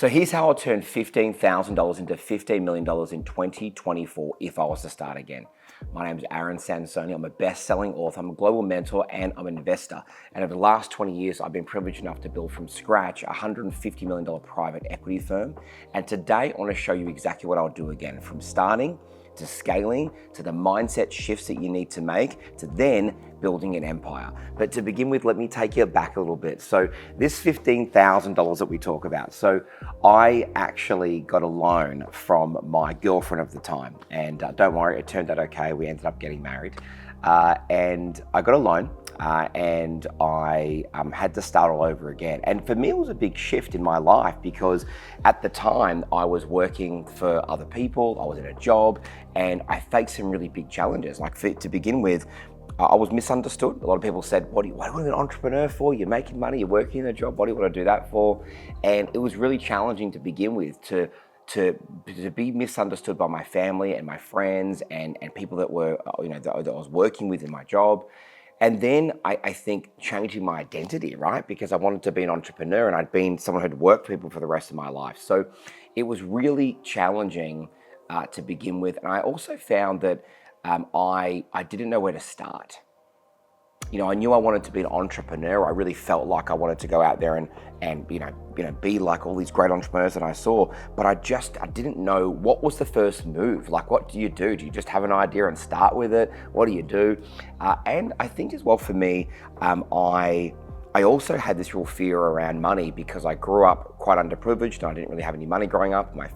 So here's how I'll turn $15,000 into $15 million in 2024 if I was to start again. My name is Sansoni. I'm a best-selling author, I'm a global mentor, and I'm an investor. And over the last 20 years, I've been privileged enough to build from scratch a $150 million private equity firm. And today, I want to show you exactly what I'll do again, from starting to scaling, to the mindset shifts that you need to make, to then building an empire. But to begin with, let me take you back a little bit. So this $15,000 that we talk about, so I actually got a loan from my girlfriend of the time. And don't worry, it turned out okay. We ended up getting married. And I got a loan. And I had to start all over again. And for me, it was a big shift in my life because at the time I was working for other people, I was in a job, and I faced some really big challenges. Like to begin with, I was misunderstood. A lot of people said, what do you want to be an entrepreneur for? You're making money, you're working in a job, what do you want to do that for? And it was really challenging to begin with to be misunderstood by my family and my friends and people that were, that I was working with in my job. And then I think changing my identity, right? Because I wanted to be an entrepreneur and I'd been someone who'd worked for people for the rest of my life. So it was really challenging to begin with. And I also found that I didn't know where to start. I knew I wanted to be an entrepreneur. I really felt like I wanted to go out there and be like all these great entrepreneurs that I saw, but I didn't know what was the first move. Like, what do you do? Do you just have an idea and start with it? What do you do? And I think as well for me, I also had this real fear around money because I grew up quite underprivileged and I didn't really have any money growing up. My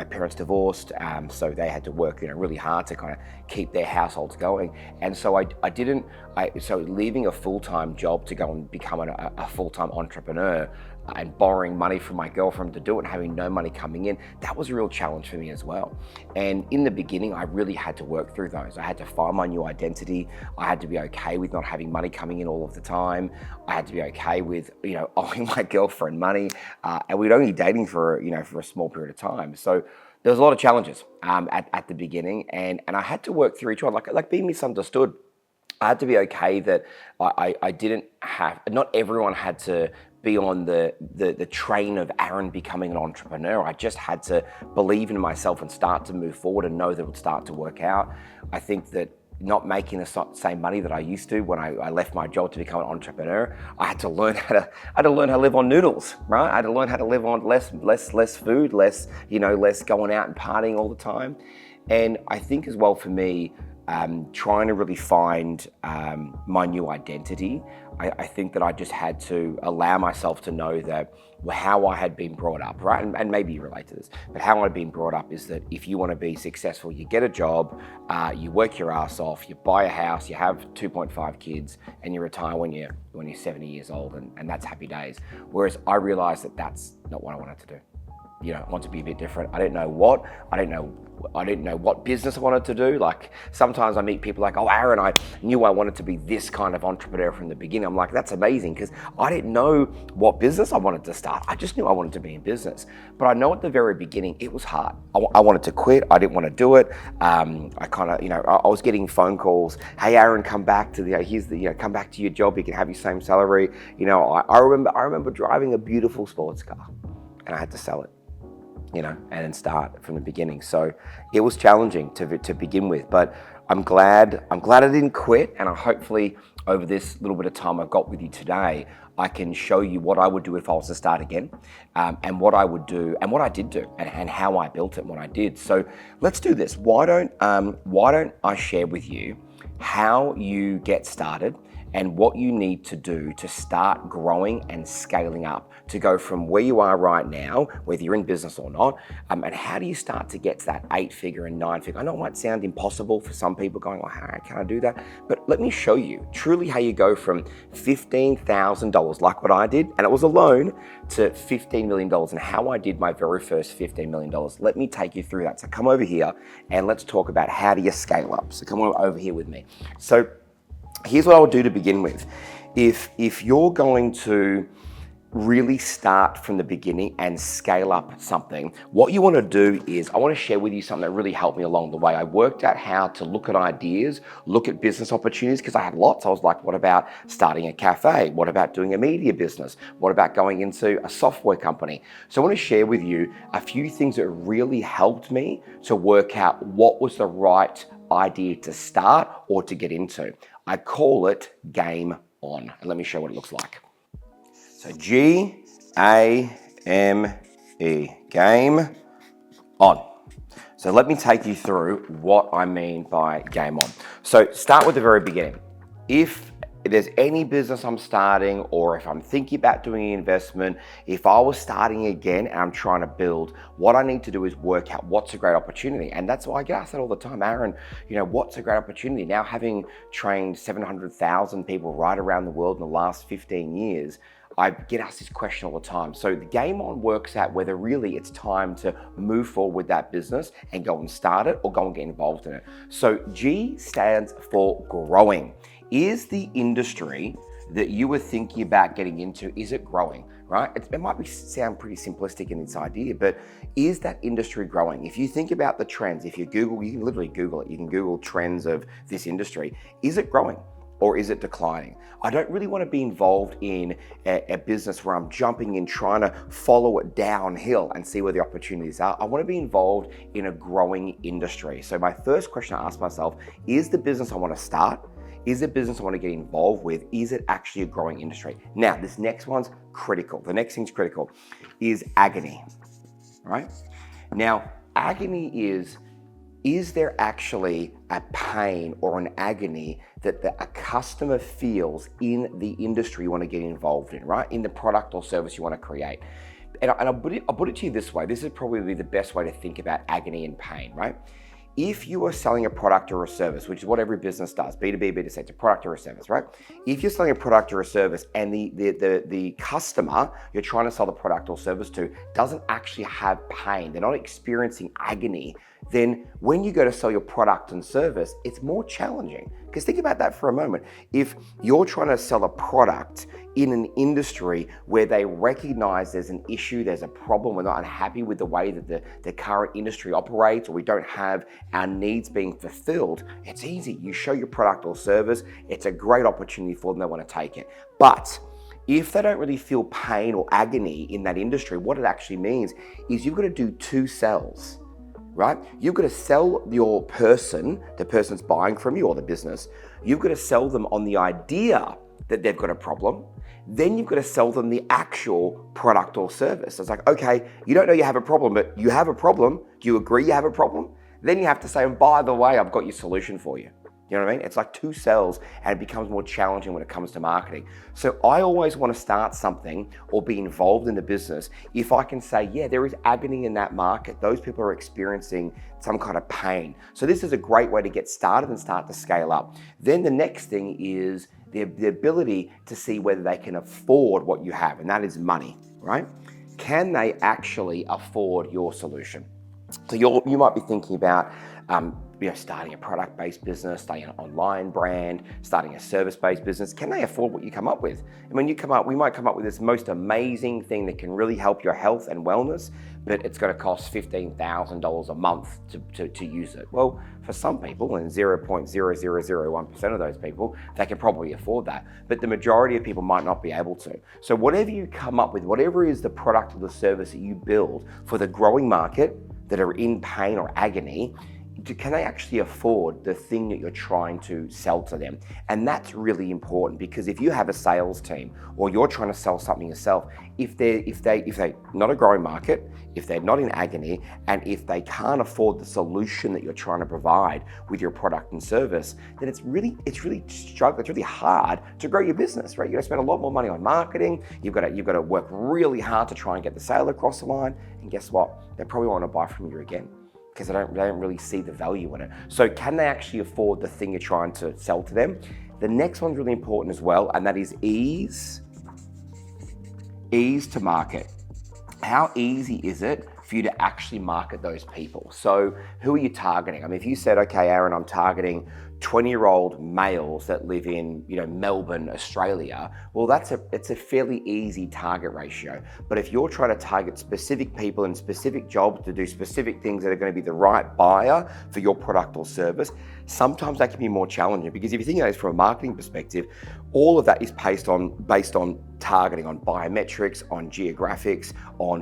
parents divorced, so they had to work really hard to kind of keep their households going. And so so leaving a full-time job to go and become a full-time entrepreneur and borrowing money from my girlfriend to do it and having no money coming in, that was a real challenge for me as well. And in the beginning, I really had to work through those. I had to find my new identity. I had to be okay with not having money coming in all of the time. I had to be okay with, owing my girlfriend money. And we'd only dating for a small period of time. So there was a lot of challenges at the beginning. And I had to work through each one, like being misunderstood. I had to be okay that not everyone had to be on the train of Aaron becoming an entrepreneur. I just had to believe in myself and start to move forward and know that it would start to work out. I think that not making the same money that I used to when I left my job to become an entrepreneur, I had to learn how to live on noodles, right? I had to learn how to live on less food, less going out and partying all the time. And I think as well for me, trying to really find my new identity, I think that I just had to allow myself to know that how I had been brought up, right? And maybe you relate to this, but how I'd been brought up is that if you want to be successful, you get a job, you work your ass off, you buy a house, you have 2.5 kids, and you retire when you're 70 years old, and that's happy days. Whereas I realized that that's not what I wanted to do. I wanted to be a bit different. I didn't know what business I wanted to do. Like sometimes I meet people like, oh, Aaron, I knew I wanted to be this kind of entrepreneur from the beginning. I'm like, that's amazing, because I didn't know what business I wanted to start. I just knew I wanted to be in business. But I know at the very beginning, it was hard. I wanted to quit. I didn't want to do it. I was getting phone calls. Hey, Aaron, come back to come back to your job. You can have your same salary. I remember driving a beautiful sports car and I had to sell it. And then start from the beginning. So it was challenging to begin with, but I'm glad I didn't quit. And hopefully over this little bit of time I've got with you today, I can show you what I would do if I was to start again, and what I would do and what I did do and how I built it and what I did. So let's do this. Why don't I share with you how you get started and what you need to do to start growing and scaling up to go from where you are right now, whether you're in business or not, and how do you start to get to that 8-figure and 9-figure? I know it might sound impossible for some people going, oh, how can I do that? But let me show you truly how you go from $15,000, like what I did, and it was a loan, to $15 million, and how I did my very first $15 million. Let me take you through that. So come over here and let's talk about how do you scale up. So come over here with me. So here's what I would do to begin with. If you're going to really start from the beginning and scale up something, what you want to do is, I want to share with you something that really helped me along the way. I worked out how to look at ideas, look at business opportunities, because I had lots. I was like, what about starting a cafe? What about doing a media business? What about going into a software company? So I want to share with you a few things that really helped me to work out what was the right idea to start or to get into. I call it game on. And let me show you what it looks like. So G-A-M-E, game on. So let me take you through what I mean by game on. So start with the very beginning. If there's any business I'm starting, or if I'm thinking about doing an investment, if I was starting again and I'm trying to build, what I need to do is work out what's a great opportunity. And that's why I get asked that all the time, Aaron, what's a great opportunity? Now, having trained 700,000 people right around the world in the last 15 years, I get asked this question all the time. So the game on works out whether really it's time to move forward with that business and go and start it or go and get involved in it. So G stands for growing. Is the industry that you were thinking about getting into, is it growing, right? It might sound pretty simplistic in this idea, but is that industry growing? If you think about the trends, if you Google, you can literally Google it. You can Google trends of this industry. Is it growing? Or is it declining? I don't really want to be involved in a business where I'm jumping in, trying to follow it downhill and see where the opportunities are. I want to be involved in a growing industry. So my first question I ask myself, is the business I want to start, is the business I want to get involved with, is it actually a growing industry? Now, this next one's critical. The next thing's critical is agony, right? Now, agony is there actually a pain or an agony that a customer feels in the industry you want to get involved in, right? In the product or service you want to create. And I'll put it to you this way. This is probably the best way to think about agony and pain, right? If you are selling a product or a service, which is what every business does, B2B, B2C, it's a product or a service, right? If you're selling a product or a service and the customer you're trying to sell the product or service to doesn't actually have pain, they're not experiencing agony, then when you go to sell your product and service, it's more challenging. Because think about that for a moment. If you're trying to sell a product in an industry where they recognize there's an issue, there's a problem, we're not unhappy with the way that the current industry operates, or we don't have our needs being fulfilled, it's easy. You show your product or service, it's a great opportunity for them, they want to take it. But if they don't really feel pain or agony in that industry, what it actually means is you've got to do two sells. Right? You've got to sell your person, the person's buying from you or the business, you've got to sell them on the idea that they've got a problem. Then you've got to sell them the actual product or service. It's like, okay, you don't know you have a problem, but you have a problem. Do you agree you have a problem? Then you have to say, and by the way, I've got your solution for you. You know what I mean? It's like two sells, and it becomes more challenging when it comes to marketing. So I always want to start something or be involved in the business if I can say, yeah, there is agony in that market. Those people are experiencing some kind of pain. So this is a great way to get started and start to scale up. Then the next thing is the ability to see whether they can afford what you have, and that is money, right? Can they actually afford your solution? So you might be thinking about starting a product-based business, starting an online brand, starting a service-based business. Can they afford what you come up with? And when we might come up with this most amazing thing that can really help your health and wellness, but it's going to cost $15,000 a month to use it. Well, for some people, and 0.0001% of those people, they can probably afford that. But the majority of people might not be able to. So whatever you come up with, whatever is the product or the service that you build for the growing market that are in pain or agony, can they actually afford the thing that you're trying to sell to them? And that's really important, because if you have a sales team or you're trying to sell something yourself, if they're not a growing market, if they're not in agony, and if they can't afford the solution that you're trying to provide with your product and service, then it's really hard to grow your business, right? You're gonna spend a lot more money on marketing. You've got to work really hard to try and get the sale across the line. And guess what? They probably want to buy from you again, because they don't really see the value in it. So can they actually afford the thing you're trying to sell to them? The next one's really important as well, and that is ease to market. How easy is it for you to actually market those people. So who are you targeting? I mean, if you said, okay, Aaron, I'm targeting 20-year-old males that live in, Melbourne, Australia, well, it's a fairly easy target ratio. But if you're trying to target specific people in specific jobs to do specific things that are going to be the right buyer for your product or service, sometimes that can be more challenging, because if you think of it from a marketing perspective, all of that is based on targeting, on biometrics, on geographics, on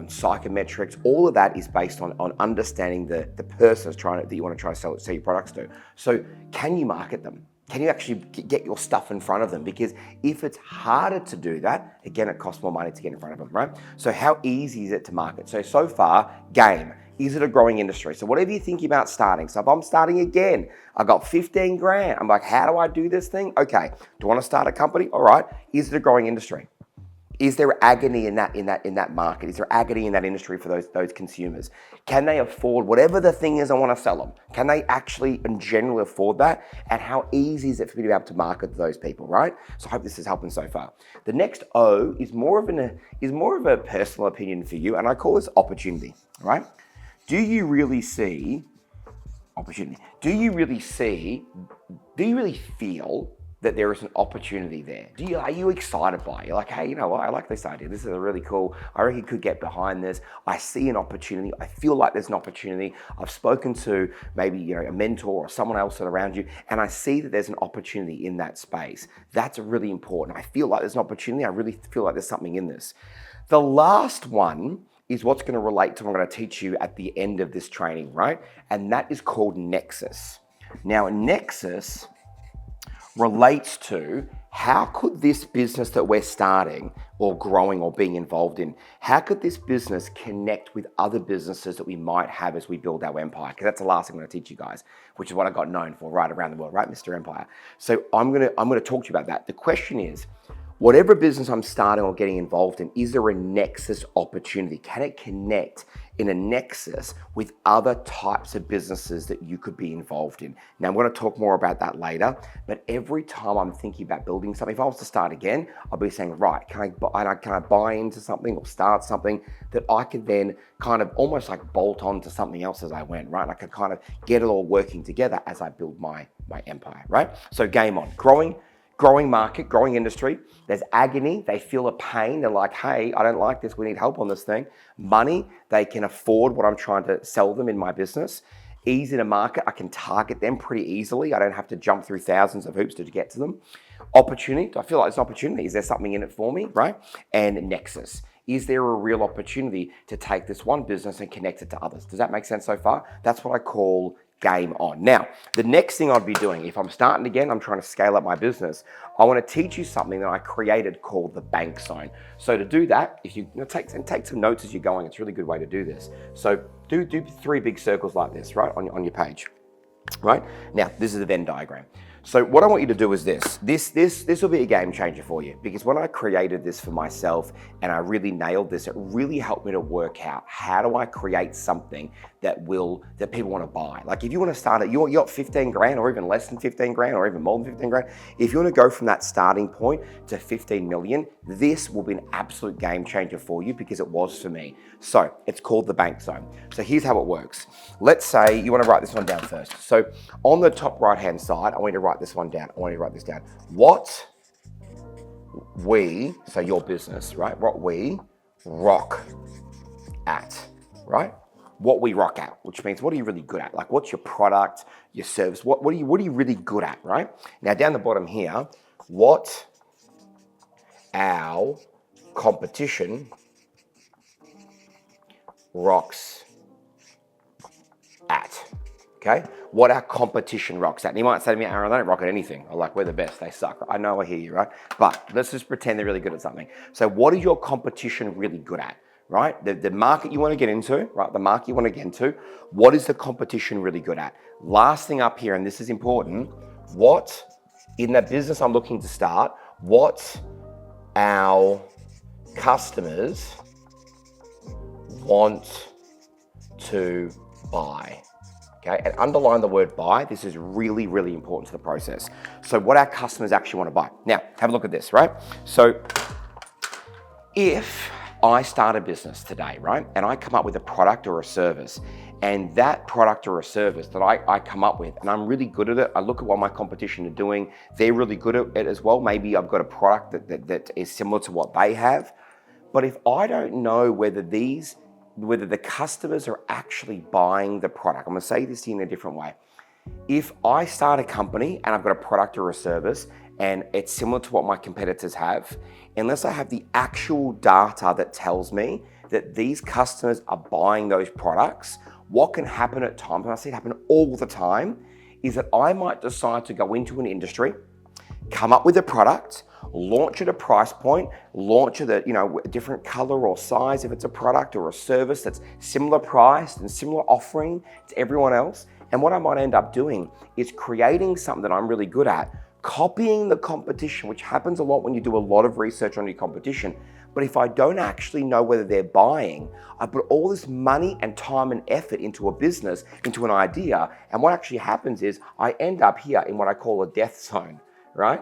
psychometrics. All of that is based on understanding the person that you want to try to sell your products to. So can you market them? Can you actually get your stuff in front of them? Because if it's harder to do that, again, it costs more money to get in front of them, right? So how easy is it to market? So far, game. Is it a growing industry? So whatever you're thinking about starting. So if I'm starting again, I got 15 grand. I'm like, how do I do this thing? Okay, do I want to start a company? All right. Is it a growing industry? Is there agony in that market? Is there agony in that industry for those consumers? Can they afford whatever the thing is I want to sell them? Can they actually in general afford that? And how easy is it for me to be able to market to those people, right? So I hope this is helping so far. The next O is more of a personal opinion for you, and I call this opportunity, right? Do you really see opportunity? Do you really feel that there is an opportunity there? Are you excited by it? You're like, hey, you know what? I like this idea. This is a really cool. I reckon you could get behind this. I see an opportunity. I feel like there's an opportunity. I've spoken to maybe a mentor or someone else around you, and I see that there's an opportunity in that space. That's really important. I feel like there's an opportunity. I really feel like there's something in this. The last one is what's going to relate to what I'm going to teach you at the end of this training, right? And that is called Nexus. Now, Nexus relates to how could this business that we're starting or growing or being involved in, how could this business connect with other businesses that we might have as we build our empire? Because that's the last thing I'm going to teach you guys, which is what I got known for right around the world, right, Mr. Empire? So I'm going to talk to you about that. The question is, whatever business I'm starting or getting involved in, is there a Nexus opportunity? Can it connect in a Nexus with other types of businesses that you could be involved in? Now, I'm going to talk more about that later, but every time I'm thinking about building something, if I was to start again, I'll be saying, right, can I buy into something or start something that I could then kind of almost like bolt on to something else as I went, right? I could kind of get it all working together as I build my empire, right? So game on, growing market, growing industry. There's agony. They feel a pain. They're like, hey, I don't like this. We need help on this thing. Money. They can afford what I'm trying to sell them in my business. Easy to market. I can target them pretty easily. I don't have to jump through thousands of hoops to get to them. Opportunity. Do I feel like there's an opportunity? Is there something in it for me, right? And Nexus. Is there a real opportunity to take this one business and connect it to others? Does that make sense so far? That's what I call game on. Now, the next thing I'd be doing, if I'm starting again, I'm trying to scale up my business, I want to teach you something that I created called the bank zone. So to do that, if you take some notes as you're going, it's a really good way to do this. So do 3 big circles like this, right, on your page, right? Now, this is the Venn diagram. So what I want you to do is this will be a game changer for you, because when I created this for myself and I really nailed this, it really helped me to work out how do I create something that people want to buy. Like if you want to start you got 15 grand or even less than 15 grand or even more than 15 grand, if you want to go from that starting point to 15 million, this will be an absolute game changer for you, because it was for me. So it's called the bank zone. So here's how it works. Let's say you want to write this one down first. So on the top right-hand side, I want you to write this one down. I want you to write this down. What we, so your business, right? What we rock at, right? What we rock at, which means what are you really good at? Like what's your product, your service? What are you really good at, right? Now down the bottom here, what our competition rocks at. Okay, what our competition rocks at. And you might say to me, Aaron, they don't rock at anything. I'm like, we're the best, they suck. I know, I hear you, right? But let's just pretend they're really good at something. So what is your competition really good at, right? The market you want to get into, right? The market you want to get into, what is the competition really good at? Last thing up here, and this is important, what, in the business I'm looking to start, what our customers want to buy. Okay, and underline the word buy. This is really, really important to the process. So what our customers actually want to buy. Now, have a look at this, right? So if I start a business today, right? And I come up with a product or a service. And that product or a service that I come up with, and I'm really good at it. I look at what my competition are doing. They're really good at it as well. Maybe I've got a product that is similar to what they have. But if I don't know whether the customers are actually buying the product, I'm gonna say this in a different way. If I start a company and I've got a product or a service and it's similar to what my competitors have, unless I have the actual data that tells me that these customers are buying those products, what can happen at times, and I see it happen all the time, is that I might decide to go into an industry, come up with a product, launch at a price point, launch at a different color or size if it's a product or a service that's similar priced and similar offering to everyone else. And what I might end up doing is creating something that I'm really good at, copying the competition, which happens a lot when you do a lot of research on your competition. But if I don't actually know whether they're buying, I put all this money and time and effort into a business, into an idea, and what actually happens is I end up here in what I call a death zone, right?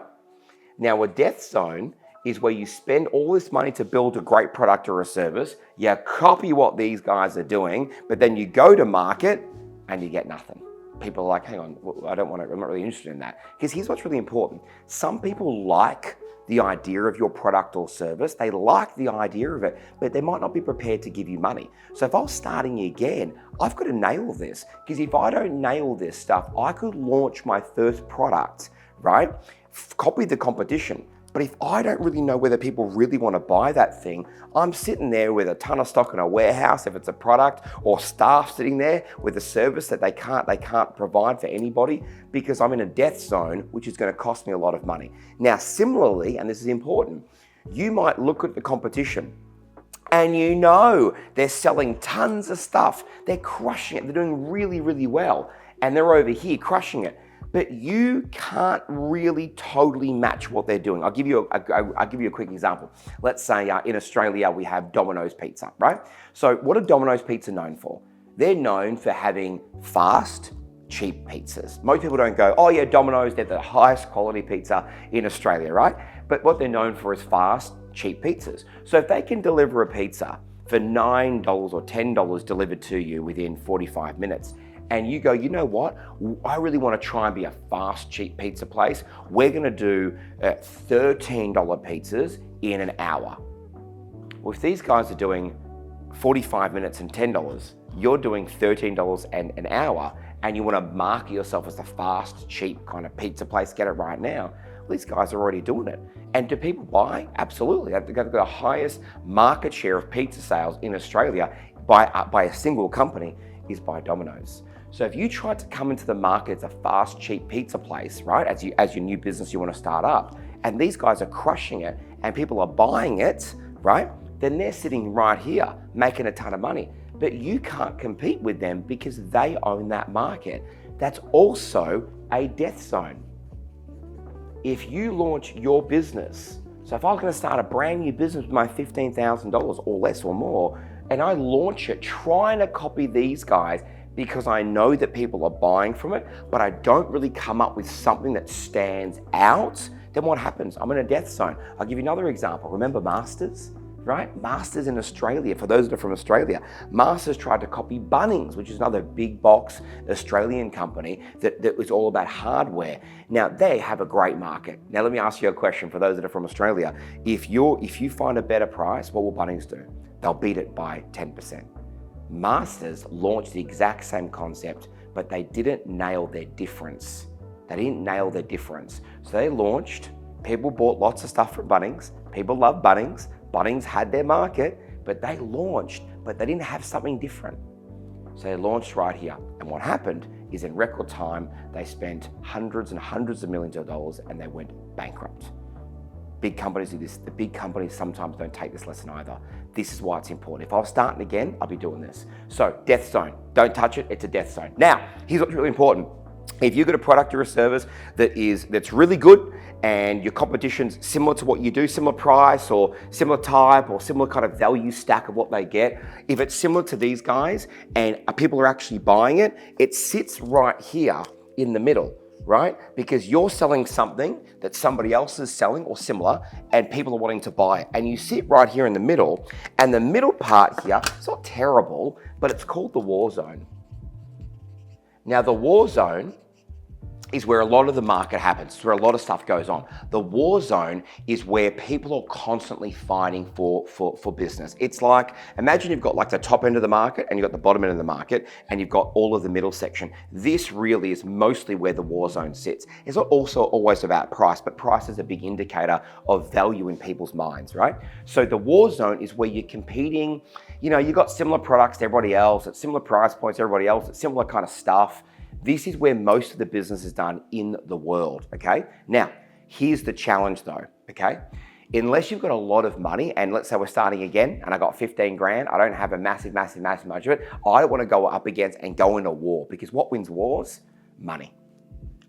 Now, a death zone is where you spend all this money to build a great product or a service, you copy what these guys are doing, but then you go to market and you get nothing. People are like, hang on, I'm not really interested in that. Because here's what's really important. Some people like the idea of your product or service. They like the idea of it, but they might not be prepared to give you money. So if I was starting again, I've got to nail this. Because if I don't nail this stuff, I could launch my first product, right? Copy the competition. But if I don't really know whether people really want to buy that thing, I'm sitting there with a ton of stock in a warehouse if it's a product, or staff sitting there with a service that they can't provide for anybody because I'm in a death zone, which is going to cost me a lot of money. Now, similarly, and this is important, you might look at the competition and you know they're selling tons of stuff. They're crushing it. They're doing really, really well. And they're over here crushing it. But you can't really totally match what they're doing. I'll give you a quick example. Let's say in Australia we have Domino's Pizza, right? So what are Domino's Pizza known for? They're known for having fast, cheap pizzas. Most people don't go, oh yeah, Domino's, they're the highest quality pizza in Australia, right? But what they're known for is fast, cheap pizzas. So if they can deliver a pizza for $9 or $10 delivered to you within 45 minutes, and you go, you know what? I really want to try and be a fast, cheap pizza place. We're going to do $13 pizzas in an hour. Well, if these guys are doing 45 minutes and $10, you're doing $13 an hour, and you want to market yourself as a fast, cheap kind of pizza place, get it right now. Well, these guys are already doing it. And do people buy? Absolutely. They've got the highest market share of pizza sales in Australia by a single company is by Domino's. So if you try to come into the market as a fast, cheap pizza place, right, as your new business you want to start up, and these guys are crushing it and people are buying it, right, then they're sitting right here making a ton of money. But you can't compete with them because they own that market. That's also a death zone. If you launch your business, so if I was going to start a brand new business with my $15,000 or less or more, and I launch it trying to copy these guys, because I know that people are buying from it, but I don't really come up with something that stands out, then what happens? I'm in a death zone. I'll give you another example. Remember Masters, right? Masters in Australia, for those that are from Australia, Masters tried to copy Bunnings, which is another big box Australian company that was all about hardware. Now, they have a great market. Now, let me ask you a question for those that are from Australia. If you find a better price, what will Bunnings do? They'll beat it by 10%. Masters launched the exact same concept, but they didn't nail their difference. They didn't nail their difference. So they launched, people bought lots of stuff from Bunnings, people love Bunnings, Bunnings had their market, but they launched, but they didn't have something different. So they launched right here. And what happened is in record time, they spent hundreds and hundreds of millions of dollars and they went bankrupt. Big companies do this. The big companies sometimes don't take this lesson either. This is why it's important. If I was starting again, I'll be doing this. So death zone, don't touch it, it's a death zone. Now, here's what's really important. If you've got a product or a service that's really good and your competition's similar to what you do, similar price or similar type or similar kind of value stack of what they get, if it's similar to these guys and people are actually buying it, it sits right here in the middle. right? Because you're selling something that somebody else is selling or similar, and people are wanting to buy it. And you sit right here in the middle, and the middle part here, it's not terrible, but it's called the war zone. Now, the war zone is where a lot of the market happens. It's where a lot of stuff goes on. The war zone is where people are constantly fighting for business. It's like, imagine you've got like the top end of the market and you've got the bottom end of the market and you've got all of the middle section. This really is mostly where the war zone sits. It's not also always about price, but price is a big indicator of value in people's minds, right? So the war zone is where you're competing. You know, you've got similar products to everybody else, at similar price points to everybody else, at similar kind of stuff. This is where most of the business is done in the world, okay? Now, here's the challenge though, okay? Unless you've got a lot of money, and let's say we're starting again, and I got 15 grand, I don't have a massive much of it, I don't wanna go up against and go into war, because what wins wars? Money.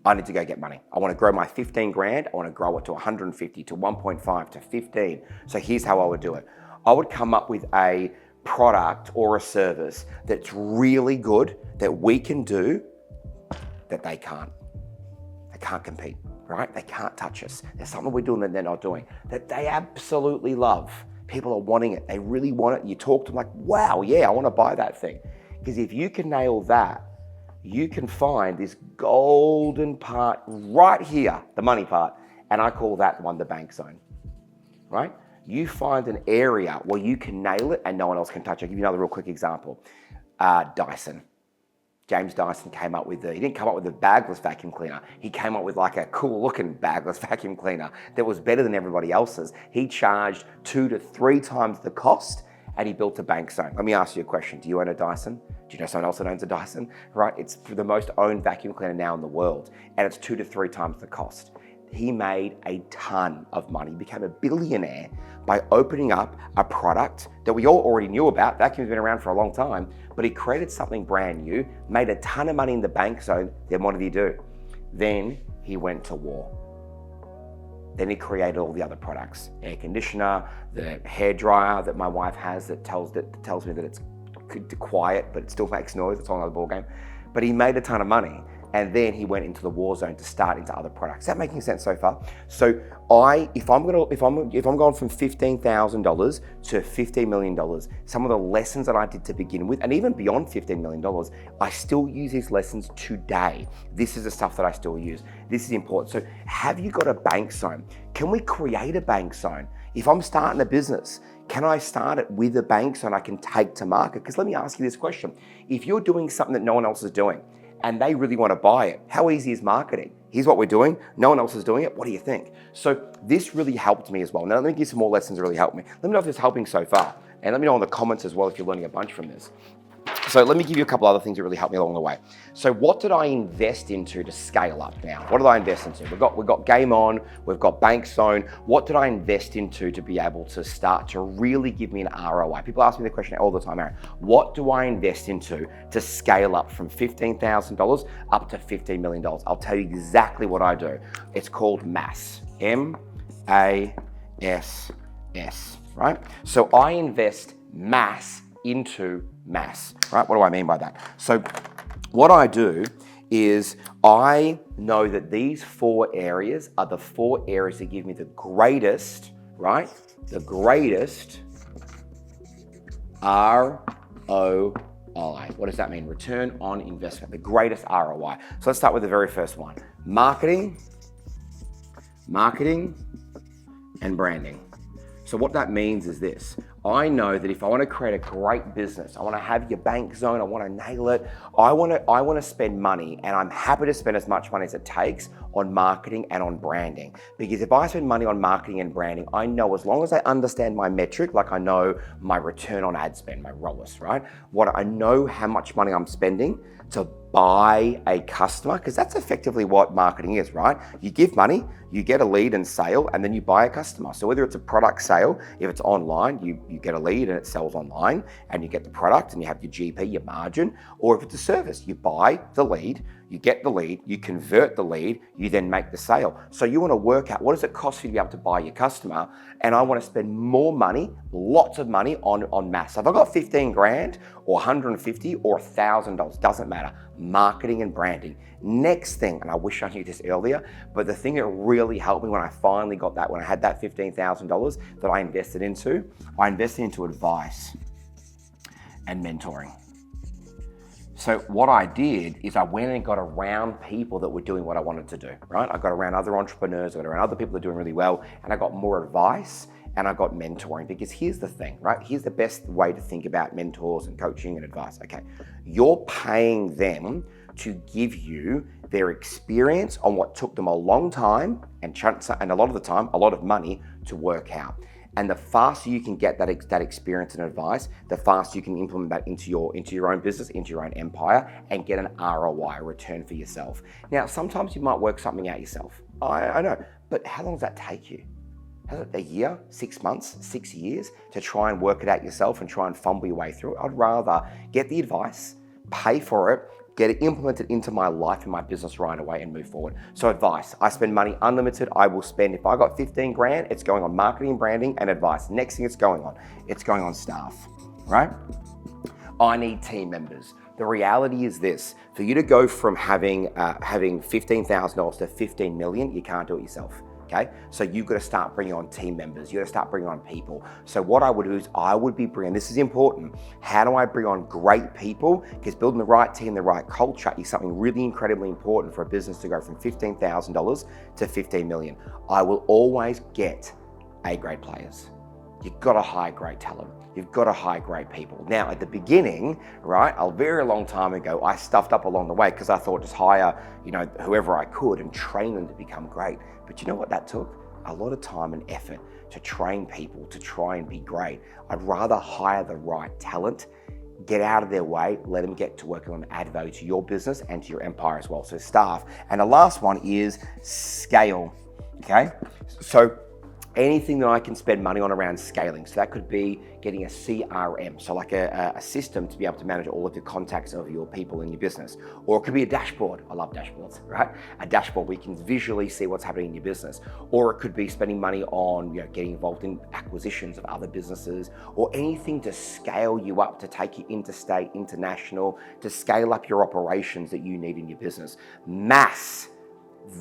I need to go get money. I wanna grow my 15 grand, I wanna grow it to 150, to 1.5, to 15. So here's how I would do it. I would come up with a product or a service that's really good, that we can do, that they can't. They can't compete, right? They can't touch us. There's something we're doing that they're not doing, that they absolutely love. People are wanting it. They really want it. You talk to them like, wow, yeah, I want to buy that thing. Because if you can nail that, you can find this golden part right here, the money part, and I call that one the bank zone, right? You find an area where you can nail it and no one else can touch it. I'll give you another real quick example. Dyson. James Dyson came up with he didn't come up with a bagless vacuum cleaner. He came up with like a cool looking bagless vacuum cleaner that was better than everybody else's. He charged 2 to 3 times the cost and he built a bank zone. Let me ask you a question. Do you own a Dyson? Do you know someone else that owns a Dyson? Right? It's the most owned vacuum cleaner now in the world, and it's 2 to 3 times the cost. He made a ton of money, became a billionaire by opening up a product that we all already knew about. Vacuum's been around for a long time, but he created something brand new, made a ton of money in the bank zone. Then what did he do? Then he went to war. Then he created all the other products, air conditioner, the hair dryer that my wife has that tells me that it's quiet, but it still makes noise. It's on another ball game. But he made a ton of money. And then he went into the war zone to start into other products. Is that making sense so far? So if I'm going from $15,000 to $15 million, some of the lessons that I did to begin with, and even beyond $15 million, I still use these lessons today. This is the stuff that I still use. This is important. So have you got a bank zone? Can we create a bank zone? If I'm starting a business, can I start it with a bank zone I can take to market? Because let me ask you this question. If you're doing something that no one else is doing, and they really want to buy it, how easy is marketing? Here's what we're doing. No one else is doing it. What do you think? So this really helped me as well. Now let me give some more lessons that really helped me. Let me know if it's helping so far. And let me know in the comments as well if you're learning a bunch from this. So let me give you a couple other things that really helped me along the way. So what did I invest into to scale up now? What did I invest into? We've got Game On, we've got Bank Zone. What did I invest into to be able to start to really give me an ROI? People ask me the question all the time, Aaron, what do I invest into to scale up from $15,000 up to $15 million? I'll tell you exactly what I do. It's called MASS, MASS, right? So I invest mass into mass, right? What do I mean by that? So what I do is I know that these 4 areas are the 4 areas that give me the greatest, right? The greatest ROI. What does that mean? Return on investment, the greatest ROI. So let's start with the very first one. Marketing, and branding. So what that means is this. I know that if I want to create a great business, I want to have your bank zone, I want to nail it, I want to spend money, and I'm happy to spend as much money as it takes on marketing and on branding. Because if I spend money on marketing and branding, I know as long as I understand my metric, like I know my return on ad spend, my ROAS, right? What I know how much money I'm spending to buy a customer, because that's effectively what marketing is, right? You give money, you get a lead and sale, and then you buy a customer. So whether it's a product sale, if it's online, you get a lead and it sells online, and you get the product and you have your GP, your margin, or if it's a service, you buy the lead, you get the lead, you convert the lead, you then make the sale. So you want to work out what does it cost you to be able to buy your customer, and I want to spend more money, lots of money on mass. So if I've got 15 grand or 150 or $1,000, doesn't matter, marketing and branding. Next thing, and I wish I knew this earlier, but the thing that really helped me when I finally got that, when I had that $15,000 that I invested into advice and mentoring. So what I did is I went and got around people that were doing what I wanted to do, right? I got around other entrepreneurs, I got around other people that are doing really well, and I got more advice and I got mentoring. Because here's the thing, right? Here's the best way to think about mentors and coaching and advice. Okay, you're paying them to give you their experience on what took them a long time and a lot of the time, a lot of money to work out. And the faster you can get that experience and advice, the faster you can implement that into your own business, into your own empire, and get an ROI, return for yourself. Now, sometimes you might work something out yourself. I know, but how long does that take you? A year, 6 months, 6 years to try and work it out yourself and try and fumble your way through it? I'd rather get the advice, pay for it, get it implemented into my life and my business right away and move forward. So advice, I spend money unlimited. I will spend, if I got 15 grand, it's going on marketing, branding, and advice. Next thing it's going on staff, right? I need team members. The reality is this, for you to go from having $15,000 to 15 million, you can't do it yourself. Okay, so you've got to start bringing on team members. You've got to start bringing on people. So what I would do is I would be bringing, this is important, how do I bring on great people? Because building the right team, the right culture is something really incredibly important for a business to go from $15,000 to 15 million. I will always get A-grade players. You've got to hire great talent. You've got to hire great people. Now, at the beginning, right, a very long time ago, I stuffed up along the way because I thought just hire, whoever I could and train them to become great. But you know what that took? A lot of time and effort to train people to try and be great. I'd rather hire the right talent, get out of their way, let them get to work and add value to your business and to your empire as well. So staff. And the last one is scale, okay? So anything that I can spend money on around scaling. So that could be getting a CRM, so like a system to be able to manage all of the contacts of your people in your business. Or it could be a dashboard. I love dashboards, right? A dashboard where you can visually see what's happening in your business. Or it could be spending money on getting involved in acquisitions of other businesses, or anything to scale you up, to take you interstate, international, to scale up your operations that you need in your business. Mass.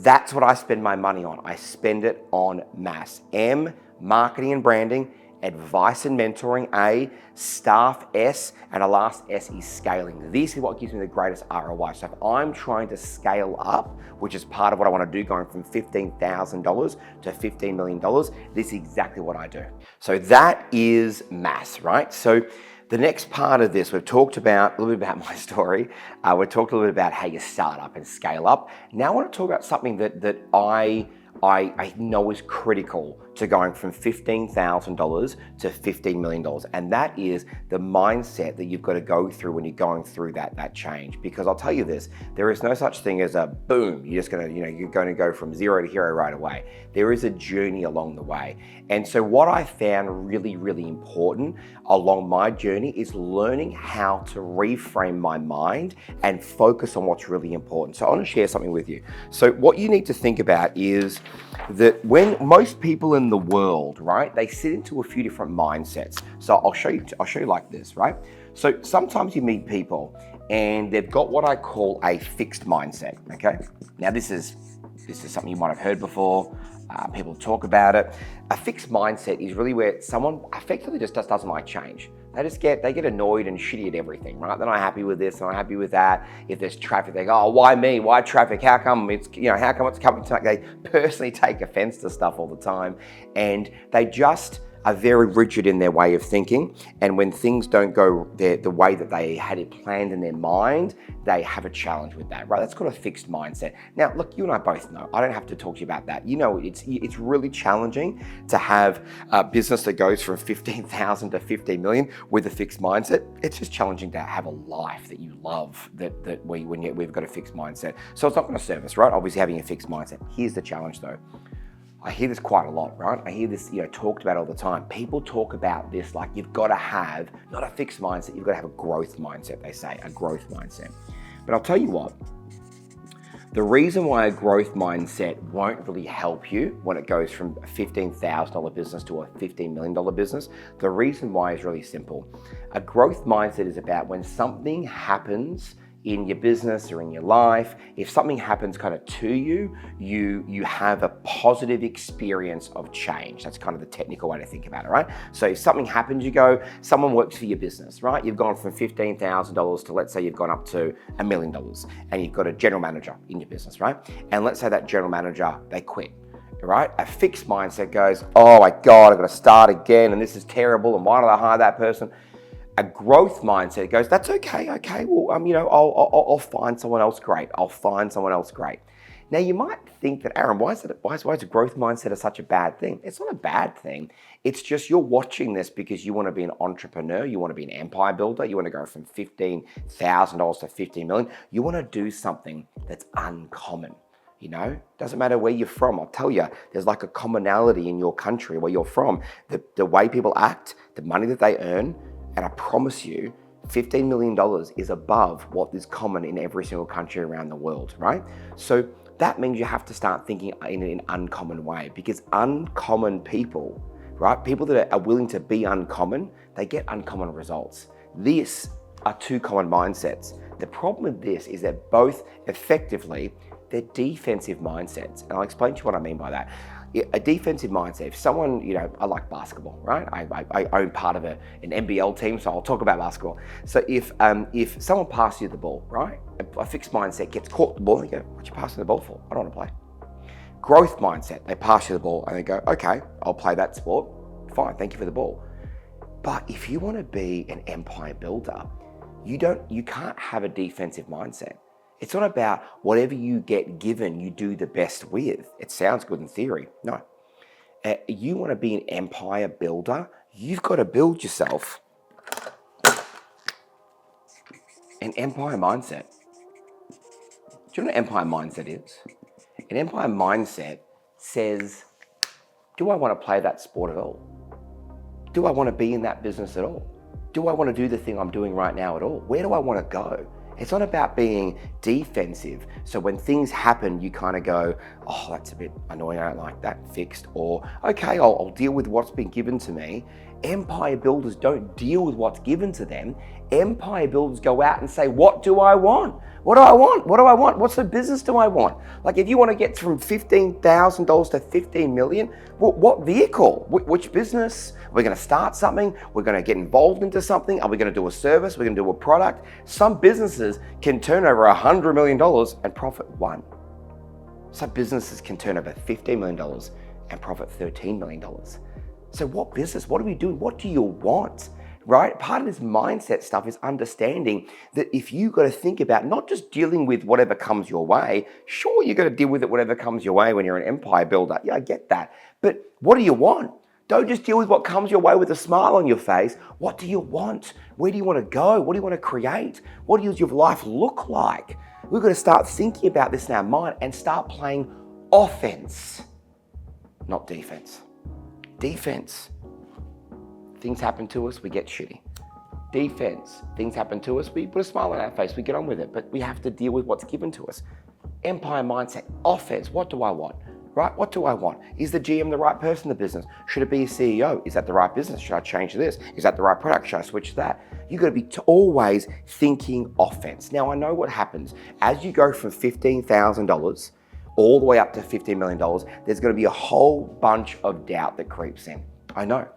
That's what I spend my money on. I spend it on mass. M, marketing and branding, advice and mentoring, A, staff, S, and the last S is scaling. This is what gives me the greatest ROI. So if I'm trying to scale up, which is part of what I want to do, going from $15,000 to $15 million, this is exactly what I do. So that is mass, right? So the next part of this, we've talked about a little bit about my story. We've talked a little bit about how you start up and scale up. Now I want to talk about something that I know is critical to going from $15,000 to $15 million. And that is the mindset that you've got to go through when you're going through that change. Because I'll tell you this, there is no such thing as a boom. You're just going to, you're going to go from zero to hero right away. There is a journey along the way. And so what I found really, really important along my journey is learning how to reframe my mind and focus on what's really important. So I want to share something with you. So what you need to think about is that when most people in the world, right, they sit into a few different mindsets. So I'll show you like this, right? So sometimes you meet people and they've got what I call a fixed mindset, okay? Now this is something you might have heard before. People talk about it. A fixed mindset is really where someone effectively just doesn't like change. They get annoyed and shitty at everything, right? They're not happy with this, they're not happy with that. If there's traffic, they go, oh, why me? Why traffic? How come it's coming to, they personally take offense to stuff all the time. And they just are very rigid in their way of thinking. And when things don't go the way that they had it planned in their mind, they have a challenge with that, right? That's called a fixed mindset. Now, look, you and I both know, I don't have to talk to you about that. You know, it's really challenging to have a business that goes from 15,000 to 15 million with a fixed mindset. It's just challenging to have a life that you love we've got a fixed mindset. So it's not going to serve us, right? Obviously having a fixed mindset. Here's the challenge though. I hear this quite a lot, right? I hear this, talked about all the time. People talk about this like you've got to have, not a fixed mindset, you've got to have a growth mindset, they say, a growth mindset. But I'll tell you what, The reason why a growth mindset won't really help you when it goes from a $15,000 business to a $15 million business, the reason why is really simple. A growth mindset is about when something happens in your business or in your life, if something happens kind of to you, you have a positive experience of change. That's kind of the technical way to think about it, right? So if something happens, someone works for your business, right? You've gone from $15,000 to, let's say you've gone up to $1 million, and you've got a general manager in your business, right? And let's say that general manager, they quit. Right? A fixed mindset goes, oh my God, I've got to start again, and this is terrible, and why did I hire that person? A growth mindset goes, that's okay, well, I'll find someone else great. I'll find someone else great. Now you might think that, Aaron, why is a growth mindset such a bad thing? It's not a bad thing. It's just you're watching this because you want to be an entrepreneur, you want to be an empire builder, you want to go from $15,000 to $15 million. You want to do something that's uncommon. Doesn't matter where you're from. I'll tell you, there's like a commonality in your country where you're from. The way people act, the money that they earn, and I promise you, $15 million is above what is common in every single country around the world, right? So that means you have to start thinking in an uncommon way, because uncommon people, right? People that are willing to be uncommon, they get uncommon results. These are two common mindsets. The problem with this is that both effectively, they're defensive mindsets. And I'll explain to you what I mean by that. A defensive mindset, if someone, I like basketball, right? I own part of an NBL team, so I'll talk about basketball. So if someone passes you the ball, right? A fixed mindset gets caught the ball and they go, what you passing the ball for? I don't want to play. Growth mindset, they pass you the ball and they go, okay, I'll play that sport. Fine, thank you for the ball. But if you want to be an empire builder, you can't have a defensive mindset. It's not about whatever you get given, you do the best with. It sounds good in theory. No. You want to be an empire builder, you've got to build yourself an empire mindset. Do you know what an empire mindset is? An empire mindset says, do I want to play that sport at all? Do I want to be in that business at all? Do I want to do the thing I'm doing right now at all? Where do I want to go? It's not about being defensive. So when things happen, you kind of go, oh, that's a bit annoying, I don't like that, fixed. Or, okay, I'll deal with what's been given to me. Empire builders don't deal with what's given to them. Empire builders go out and say, what do I want? What do I want? What do I want? What sort of business do I want? Like if you want to get from $15,000 to $15 million, what vehicle? Which business? We're going to start something. We're going to get involved into something. Are we going to do a service? We're going to do a product. Some businesses can turn over $100 million and profit $1. Some businesses can turn over $15 million and profit $13 million. So what business? What are we doing? What do you want? Right? Part of this mindset stuff is understanding that if you got to think about not just dealing with whatever comes your way, sure, you got to deal with it whatever comes your way when you're an empire builder. Yeah, I get that. But what do you want? Don't just deal with what comes your way with a smile on your face. What do you want? Where do you want to go? What do you want to create? What does your life look like? We've got to start thinking about this in our mind and start playing offense, not defense. Defense. Things happen to us, we get shitty. Defense, things happen to us, we put a smile on our face, we get on with it, but we have to deal with what's given to us. Empire mindset, offense, what do I want? Right? What do I want? Is the GM the right person in the business? Should it be a CEO? Is that the right business? Should I change this? Is that the right product? Should I switch to that? You've got to be always thinking offense. Now, I know what happens. As you go from $15,000 all the way up to $15 million, there's going to be a whole bunch of doubt that creeps in. I know.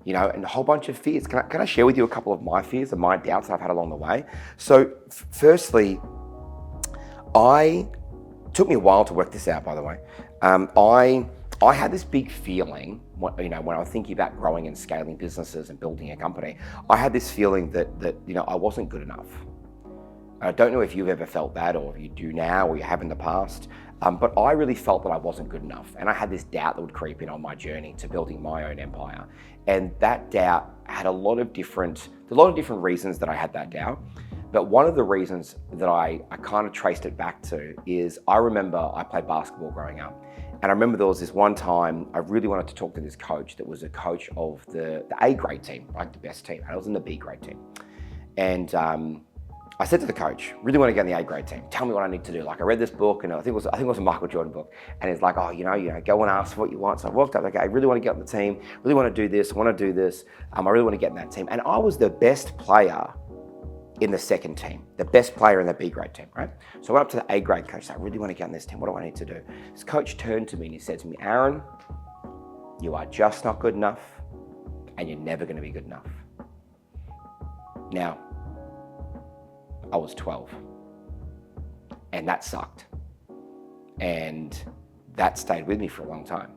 And a whole bunch of fears. Can I share with you a couple of my fears and my doubts I've had along the way? So firstly, took me a while to work this out, by the way. I had this big feeling, when I was thinking about growing and scaling businesses and building a company, I had this feeling that I wasn't good enough. I don't know if you've ever felt that or if you do now or you have in the past, but I really felt that I wasn't good enough. And I had this doubt that would creep in on my journey to building my own empire. And that doubt had a lot of different reasons that I had that doubt. But one of the reasons that I kind of traced it back to is I remember I played basketball growing up. And I remember there was this one time I really wanted to talk to this coach that was a coach of the A grade team, like the best team. And I was in the B grade team. And I said to the coach, really want to get in the A grade team. Tell me what I need to do. Like I read this book, and I think it was a Michael Jordan book, and it's like, oh, go and ask for what you want. So I walked up, okay, I really want to get on the team, really want to do this, I want to do this. I really want to get in that team. And I was the best player in the second team, the best player in the B grade team, right? So I went up to the A grade coach, I really want to get on this team. What do I need to do? This coach turned to me and he said to me, Aaron, you are just not good enough, and you're never going to be good enough. Now, I was 12, and that sucked. And that stayed with me for a long time.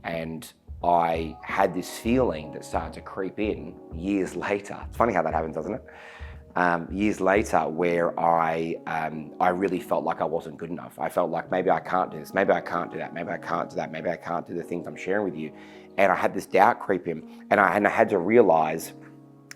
And I had this feeling that started to creep in years later. It's funny how that happens, doesn't it? Years later, where I really felt like I wasn't good enough. I felt like maybe I can't do this, maybe I can't do that, maybe I can't do that, maybe I can't do the things I'm sharing with you. And I had this doubt creep in, and I had to realize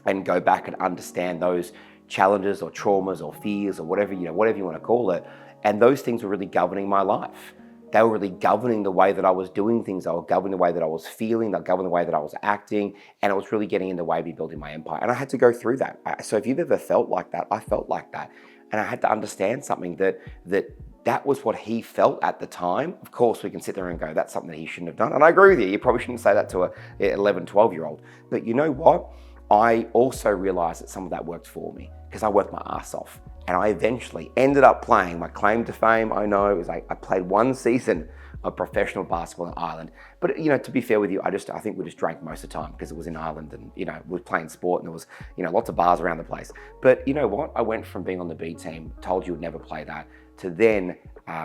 and go back and understand those challenges or traumas or fears or whatever you want to call it. And those things were really governing my life. They were really governing the way that I was doing things. They were governing the way that I was feeling. They were governing the way that I was acting. And it was really getting in the way of me building my empire. And I had to go through that. So if you've ever felt like that, I felt like that. And I had to understand something that was what he felt at the time. Of course, we can sit there and go, that's something that he shouldn't have done. And I agree with you. You probably shouldn't say that to a 11, 12-year-old. But you know what? I also realized that some of that worked for me because I worked my ass off. And I eventually ended up playing. My claim to fame, I know, it was like I played one season of professional basketball in Ireland. But to be fair with you, I think we just drank most of the time because it was in Ireland, and we were playing sport, and there was lots of bars around the place. But you know what? I went from being on the B team, told you would never play that, to then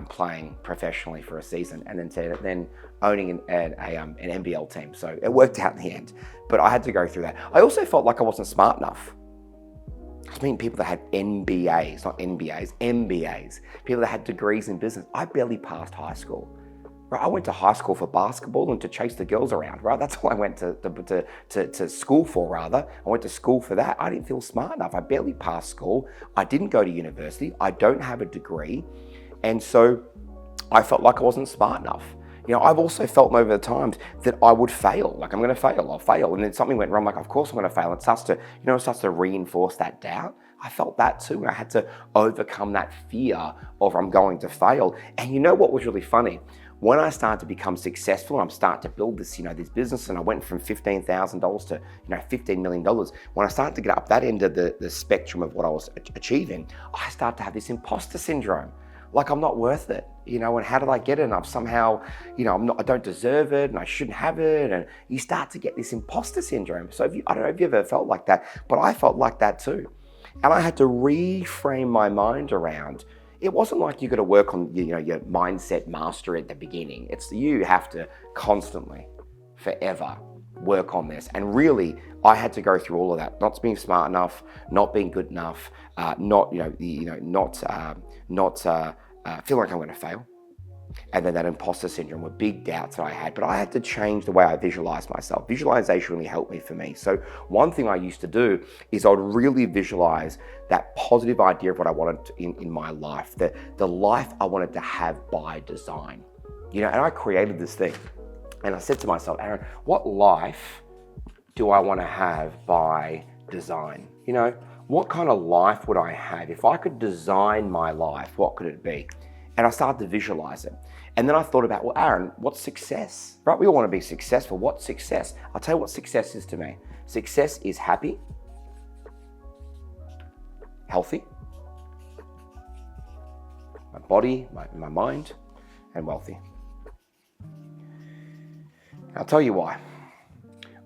playing professionally for a season, and then owning an NBL team. So it worked out in the end. But I had to go through that. I also felt like I wasn't smart enough. I mean, people that had MBAs, not NBAs, MBAs, people that had degrees in business. I barely passed high school. Right? I went to high school for basketball and to chase the girls around, right? That's all I went to school for, rather. I went to school for that. I didn't feel smart enough. I barely passed school. I didn't go to university. I don't have a degree. And so I felt like I wasn't smart enough. I've also felt over the times that I would fail. Like, I'm going to fail, I'll fail. And then something went wrong, like, of course I'm going to fail. It starts to reinforce that doubt. I felt that too. And I had to overcome that fear of I'm going to fail. And you know what was really funny? When I started to become successful, I'm starting to build this, this business, and I went from $15,000 to, $15 million. When I started to get up that end of the spectrum of what I was achieving, I started to have this imposter syndrome. Like, I'm not worth it, and how did I get it? And I'm somehow, I don't deserve it, and I shouldn't have it. And you start to get this imposter syndrome. So I don't know if you ever felt like that, but I felt like that too. And I had to reframe my mind around. It wasn't like you got to work on, your mindset mastery at the beginning. It's you have to constantly, forever work on this. And really, I had to go through all of that. Not being smart enough, not being good enough, not feeling like I'm going to fail. And then that imposter syndrome were big doubts that I had. But I had to change the way I visualized myself. Visualization really helped me for me. So one thing I used to do is I would really visualize that positive idea of what I wanted in my life, the life I wanted to have by design. And I created this thing. And I said to myself, Aaron, what life do I want to have by design? What kind of life would I have? If I could design my life, what could it be? And I started to visualize it. And then I thought about, well, Aaron, what's success? Right? We all want to be successful. What's success? I'll tell you what success is to me. Success is happy, healthy, my body, my mind, and wealthy. I'll tell you why.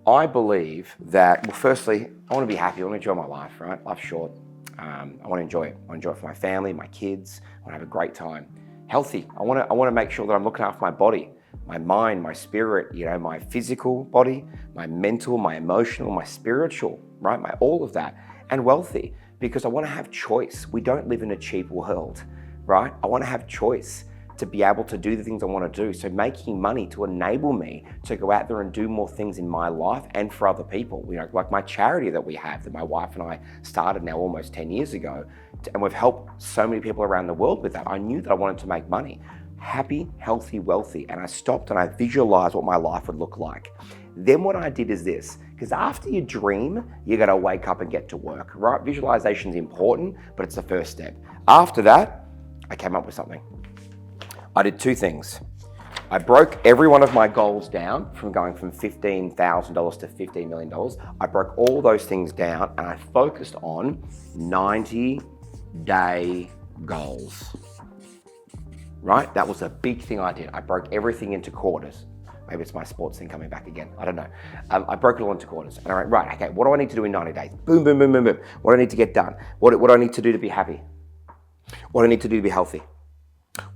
I believe that, well, firstly, I want to be happy. I want to enjoy my life, right? Life's short. I want to enjoy it. I want to enjoy it for my family, my kids. I want to have a great time. Healthy. I want to make sure that I'm looking after my body, my mind, my spirit, my physical body, my mental, my emotional, my spiritual, right? All of that. And wealthy, because I want to have choice. We don't live in a cheap world, right? I want to have choice to be able to do the things I want to do. So making money to enable me to go out there and do more things in my life and for other people. Like my charity that we have, that my wife and I started now almost 10 years ago. And we've helped so many people around the world with that. I knew that I wanted to make money. Happy, healthy, wealthy. And I stopped and I visualized what my life would look like. Then what I did is this, Because after you dream, you gotta wake up and get to work, right? Visualization is important, but it's the first step. After that, I came up with something. I did two things. I broke every one of my goals down from going from $15,000 to $15 million. I broke all those things down and I focused on 90-day goals, right? That was a big thing I did. I broke everything into quarters. Maybe it's my sports thing coming back again. I don't know. I broke it all into quarters. And I went, right, okay, what do I need to do in 90 days? Boom, boom, boom, boom, boom. What do I need to get done? What do I need to do to be happy? What do I need to do to be healthy?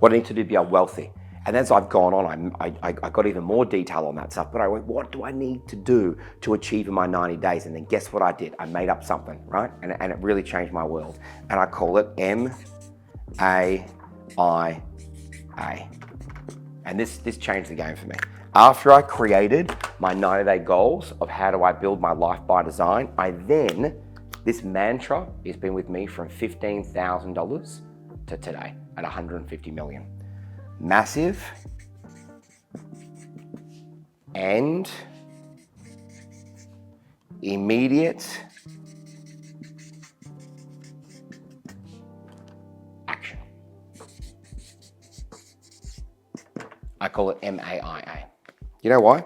What do I need to do to be wealthy? And as I've gone on, I got even more detail on that stuff, but I went, what do I need to do to achieve in my 90 days? And then guess what I did? I made up something, right? And it really changed my world. And I call it MAIA. And this changed the game for me. After I created my 90-day goals of how do I build my life by design, this mantra has been with me from $15,000 to today at 150 million. Massive and immediate action. I call it MAIA. You know why?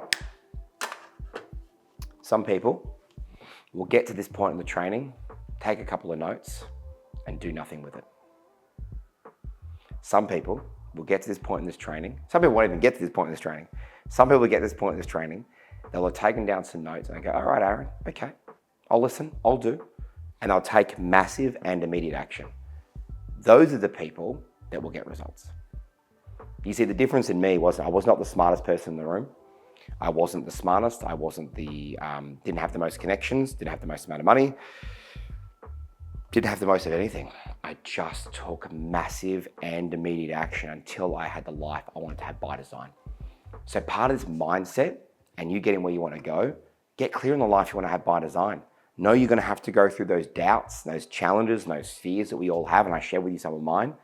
Some people will get to this point in the training, take a couple of notes, and do nothing with it. Some people will get to this point in this training. Some people won't even get to this point in this training. Some people will get to this point in this training. They'll have taken down some notes and they go, all right, Aaron, okay, I'll listen, I'll do. And they'll take massive and immediate action. Those are the people that will get results. You see, the difference in me was I was not the smartest person in the room. I wasn't the smartest. I wasn't didn't have the most connections, didn't have the most amount of money, didn't have the most of anything. I just took massive and immediate action until I had the life I wanted to have by design. So part of this mindset and you getting where you want to go, get clear on the life you want to have by design. Know you're going to have to go through those doubts, those challenges, and those fears that we all have, and I share with you some of mine.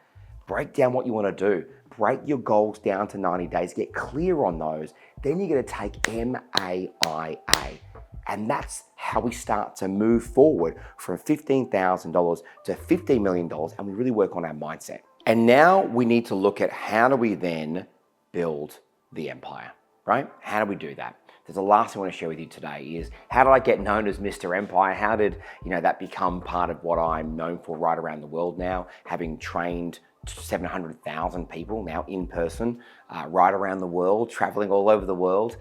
Break down what you want to do. Break your goals down to 90 days. Get clear on those. Then you're going to take MAIA. And that's how we start to move forward from $15,000 to $15 million, and we really work on our mindset. And now we need to look at how do we then build the empire, right? How do we do that? The last thing I want to share with you today is how did I get known as Mr. Empire? How did that become part of what I'm known for right around the world now, having trained 700,000 people now in person, right around the world, traveling all over the world,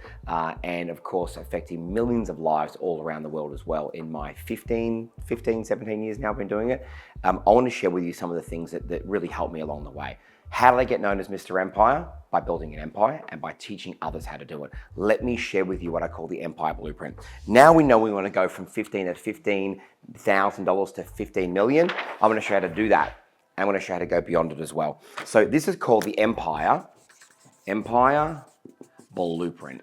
and of course affecting millions of lives all around the world as well. In my 17 years now I've been doing it, I want to share with you some of the things that really helped me along the way. How did I get known as Mr. Empire? By building an empire and by teaching others how to do it. Let me share with you what I call the Empire Blueprint. Now we know we want to go from $15,000 to 15 million. I'm going to show you how to do that. I'm going to show you how to go beyond it as well. So this is called the Empire Blueprint.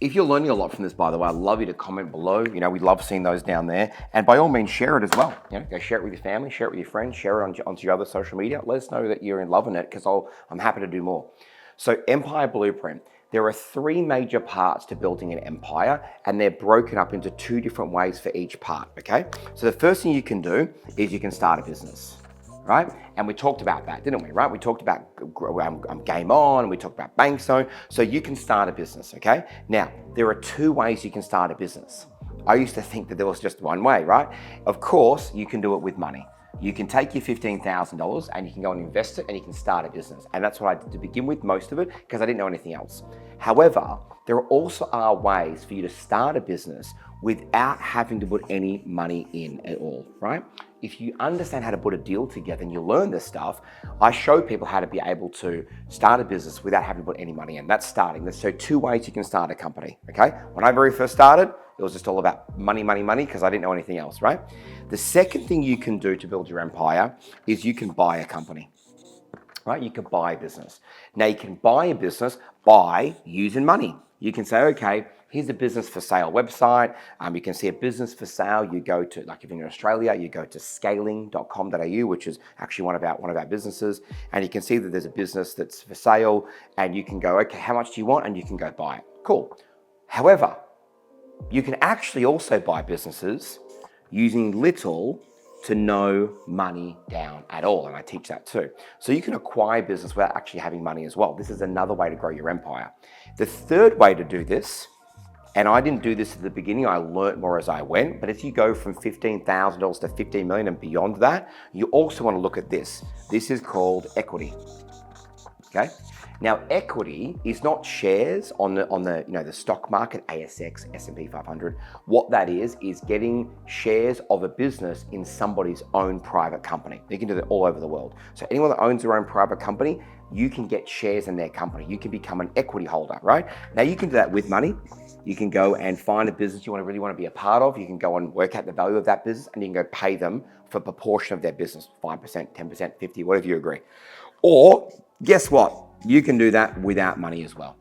If you're learning a lot from this, by the way, I'd love you to comment below. We love seeing those down there. And by all means, share it as well. Go share it with your family, share it with your friends, share it onto your other social media. Let us know that you're in love in it because I'm happy to do more. So Empire Blueprint. There are three major parts to building an empire, and they're broken up into two different ways for each part, okay? So the first thing you can do is you can start a business, right? And we talked about that, didn't we, right? We talked about Game On, we talked about Branson. So you can start a business, okay? Now, there are two ways you can start a business. I used to think that there was just one way, right? Of course, you can do it with money. You can take your $15,000 and you can go and invest it and you can start a business. And that's what I did to begin with, most of it, because I didn't know anything else. However, there also are ways for you to start a business without having to put any money in at all, right? If you understand how to put a deal together and you learn this stuff, I show people how to be able to start a business without having to put any money in. That's starting. So two ways you can start a company, okay? When I very first started, it was just all about money, money, money, because I didn't know anything else, right? The second thing you can do to build your empire is you can buy a company, right? You can buy a business. Now you can buy a business by using money. You can say, okay, here's a business for sale website. You can see a business for sale. You go to, like if you're in Australia, you go to scaling.com.au, which is actually one of our businesses. And you can see that there's a business that's for sale and you can go, okay, how much do you want? And you can go buy it. Cool. However, you can actually also buy businesses using little to no money down at all, and I teach that too. So you can acquire business without actually having money as well. This is another way to grow your empire. The third way to do this, and I didn't do this at the beginning, I learned more as I went, but if you go from $15,000 to 15 million and beyond that, you also want to look at this. This is called equity. Okay? Now, equity is not shares on the stock market, ASX, S&P 500. What that is getting shares of a business in somebody's own private company. You can do that all over the world. So anyone that owns their own private company, you can get shares in their company. You can become an equity holder, right? Now you can do that with money. You can go and find a business you really want to be a part of. You can go and work out the value of that business, and you can go pay them for a proportion of their business, 5%, 10%, 50%, whatever you agree. Or guess what? You can do that without money as well.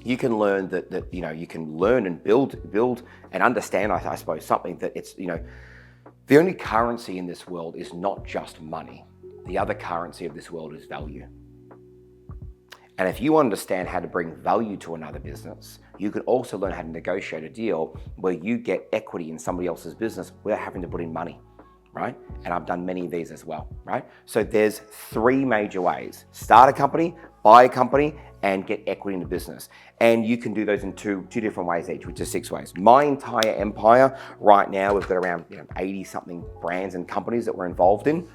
You can learn that you can learn and build and understand, I suppose, something that it's, the only currency in this world is not just money. The other currency of this world is value. And if you understand how to bring value to another business, you can also learn how to negotiate a deal where you get equity in somebody else's business without having to put in money. Right? And I've done many of these as well, right? So there's three major ways: start a company, buy a company, and get equity in the business. And you can do those in two different ways each, which is 6 ways. My entire empire right now, we've got around 80 something brands and companies that we're involved in,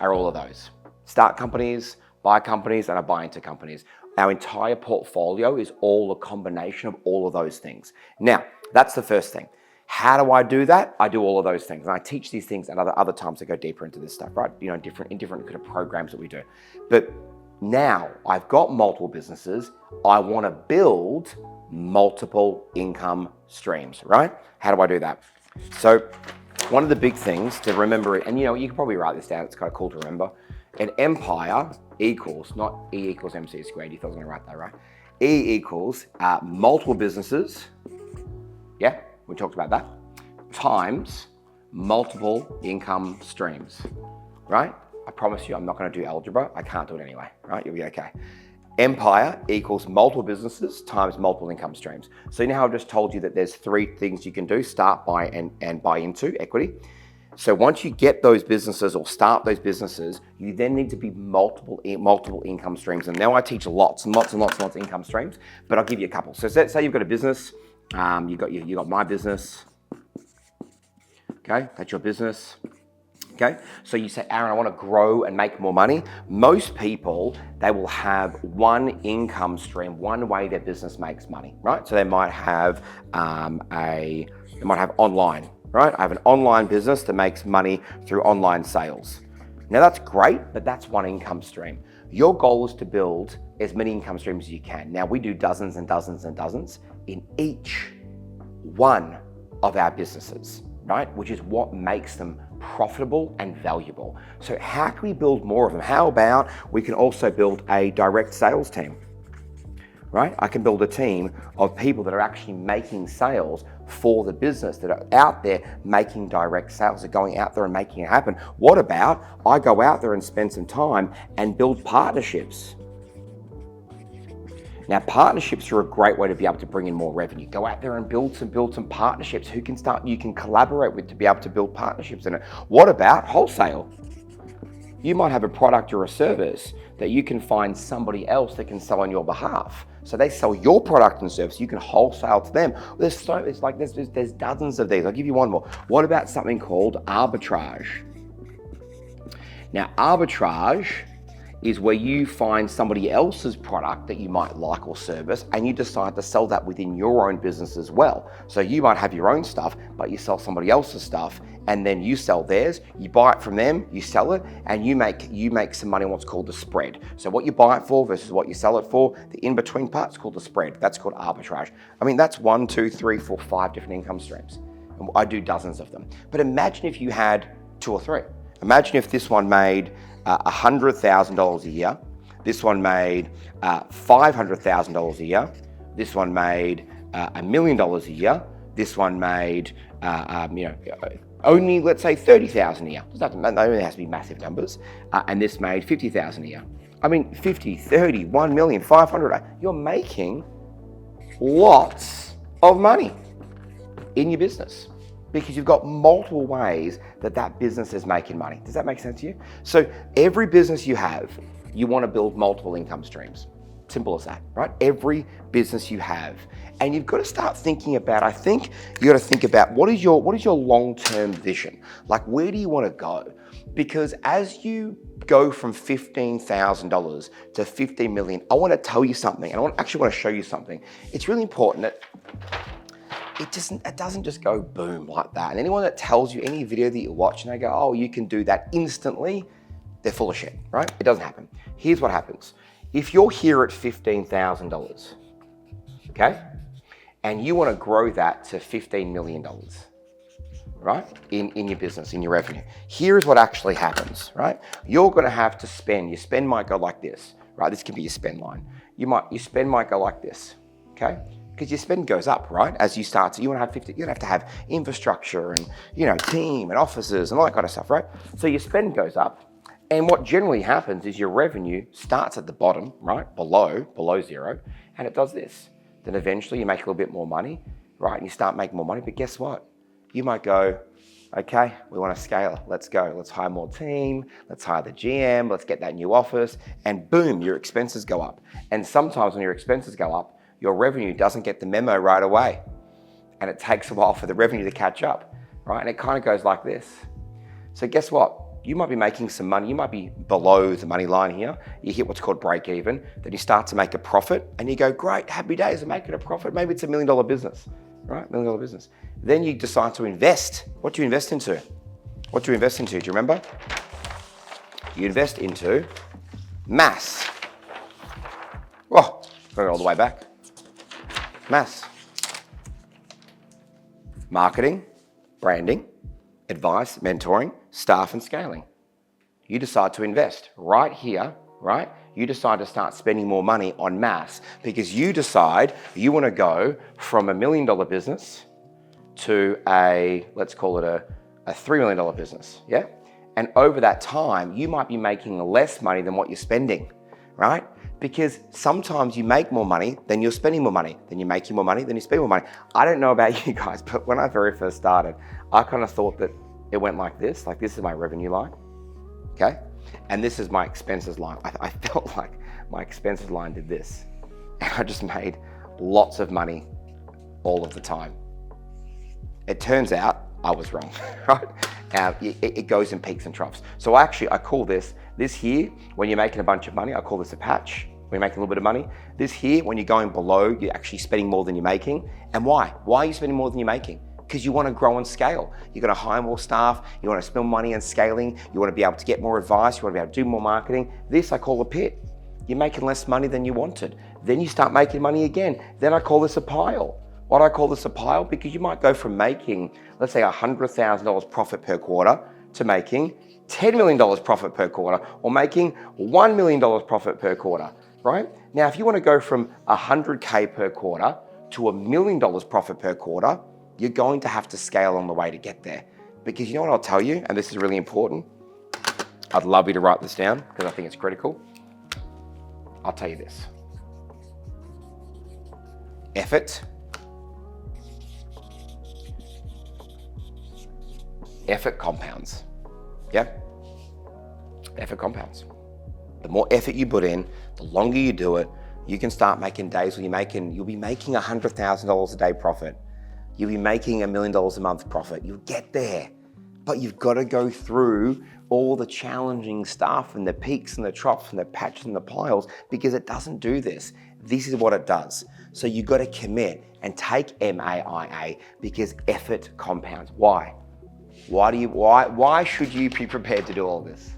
are all of those. Start companies, buy companies, and I buy into companies. Our entire portfolio is all a combination of all of those things. Now, that's the first thing. How do I do that? I do all of those things. And I teach these things at other times to go deeper into this stuff, right? In different kind of programs that we do. But now I've got multiple businesses. I want to build multiple income streams, right? How do I do that? So one of the big things to remember, and you can probably write this down, it's kind of cool to remember. An empire equals, not E equals MC squared, if I was going to write that, right? E equals multiple businesses, yeah? We talked about that, times multiple income streams, right? I promise you I'm not going to do algebra. I can't do it anyway, right? You'll be okay. Empire equals multiple businesses times multiple income streams. So you know how I've just told you that there's 3 things you can do: start, buy, and buy into equity. So once you get those businesses or start those businesses, you then need to be multiple income streams. And now I teach lots and lots of income streams, but I'll give you a couple. So say you've got a business. You got my business. Okay, that's your business. Okay, so you say, Aaron, I want to grow and make more money. Most people, they will have one income stream, one way their business makes money, right? So they might have online, right? I have an online business that makes money through online sales. Now that's great, but that's one income stream. Your goal is to build as many income streams as you can. Now we do dozens and dozens and dozens in each one of our businesses, right? Which is what makes them profitable and valuable. So how can we build more of them? How about we can also build a direct sales team, right? I can build a team of people that are actually making sales for the business, that are out there making direct sales, are going out there and making it happen. What about I go out there and spend some time and build partnerships? Now, partnerships are a great way to be able to bring in more revenue. Go out there and build some partnerships. You can collaborate with to be able to build partnerships in it. What about wholesale? You might have a product or a service that you can find somebody else that can sell on your behalf. So they sell your product and service, you can wholesale to them. There's dozens of these. I'll give you one more. What about something called arbitrage? Now, arbitrage is where you find somebody else's product that you might like or service, and you decide to sell that within your own business as well. So you might have your own stuff, but you sell somebody else's stuff, and then you sell theirs, you buy it from them, you sell it, and you make some money on what's called the spread. So what you buy it for versus what you sell it for, the in-between part's called the spread. That's called arbitrage. I mean, that's 1, 2, 3, 4, 5 different income streams. And I do dozens of them. But imagine if you had 2 or 3. Imagine if this one made $100,000 a year. This one made $500,000 a year. This one made $1 million a year. This one made only, let's say, $30,000 a year. It only has to be massive numbers. And this made $50,000 a year. I mean, 50, 30, 1 million, 500. You're making lots of money in your business because you've got multiple ways that business is making money. Does that make sense to you? So every business you have, you want to build multiple income streams. Simple as that, right? Every business you have. And you've got to start thinking about, I think you got to think about what is your long-term vision? Like, where do you want to go? Because as you go from $15,000 to 15 million, I want to tell you something, and I actually want to show you something. It's really important that it doesn't just go boom like that. And anyone that tells you any video that you watch and they go, oh, you can do that instantly, they're full of shit, right? It doesn't happen. Here's what happens. If you're here at $15,000, okay, and you want to grow that to $15 million, right, in your business, in your revenue, here's what actually happens, right? You're going to have to spend, your spend might go like this, right? This can be your spend line. Your spend might go like this, okay? Because your spend goes up, right? As you start to, you want to have 50, you're going to have to have infrastructure and, team and offices and all that kind of stuff, right? So your spend goes up. And what generally happens is your revenue starts at the bottom, right? Below zero, and it does this. Then eventually you make a little bit more money, right? And you start making more money, but guess what? You might go, okay, we want to scale. Let's go. Let's hire more team. Let's hire the GM. Let's get that new office. And boom, your expenses go up. And sometimes when your expenses go up, your revenue doesn't get the memo right away. And it takes a while for the revenue to catch up, right? And it kind of goes like this. So guess what? You might be making some money. You might be below the money line here. You hit what's called break even. Then you start to make a profit and you go, great, happy days, I'm making a profit. Maybe it's $1 million business, right? $1 million business. Then you decide to invest. What do you invest into? What do you invest into? Do you remember? You invest into mass. Oh, going all the way back. Mass. Marketing, branding, advice, mentoring, staff, and scaling. You decide to invest right here, right? You decide to start spending more money on mass because you decide you want to go from $1 million business to let's call it a $3 million business, yeah? And over that time, you might be making less money than what you're spending, right? Because sometimes you make more money, then you're spending more money, then you're making more money, then you spend more money. I don't know about you guys, but when I very first started, I kind of thought that it went like this is my revenue line, okay? And this is my expenses line. I felt like my expenses line did this. And I just made lots of money all of the time. It turns out I was wrong, right? It goes in peaks and troughs. So actually, I call this here, when you're making a bunch of money, I call this a patch. When you're making a little bit of money. This here, when you're going below, you're actually spending more than you're making. And why? Why are you spending more than you're making? Because you want to grow and scale. You're going to hire more staff. You want to spend money on scaling. You want to be able to get more advice. You want to be able to do more marketing. This I call a pit. You're making less money than you wanted. Then you start making money again. Then I call this a pile. Why do I call this a pile? Because you might go from making, let's say $100,000 profit per quarter to making $10 million profit per quarter or making $1 million profit per quarter, right? Now, if you want to go from 100K per quarter to $1 million profit per quarter, you're going to have to scale on the way to get there. Because you know what I'll tell you, and this is really important. I'd love you to write this down because I think it's critical. I'll tell you this. Effort compounds. Yeah? Effort compounds. The more effort you put in, the longer you do it, you can start making days where you'll be making $100,000 a day profit. You'll be making $1 million a month profit. You'll get there. But you've got to go through all the challenging stuff and the peaks and the troughs and the patches and the piles because it doesn't do this. This is what it does. So you've got to commit and take MAIA because effort compounds. Why? Why should you be prepared to do all this?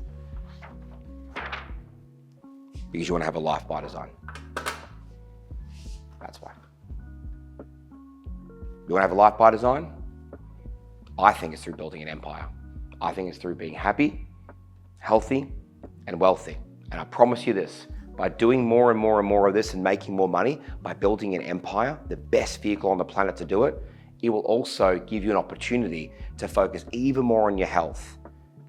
Because you want to have a life by design. That's why. You want to have a life by design? I think it's through building an empire. I think it's through being happy, healthy, and wealthy. And I promise you this, by doing more and more and more of this and making more money, by building an empire, the best vehicle on the planet to do it, it will also give you an opportunity to focus even more on your health,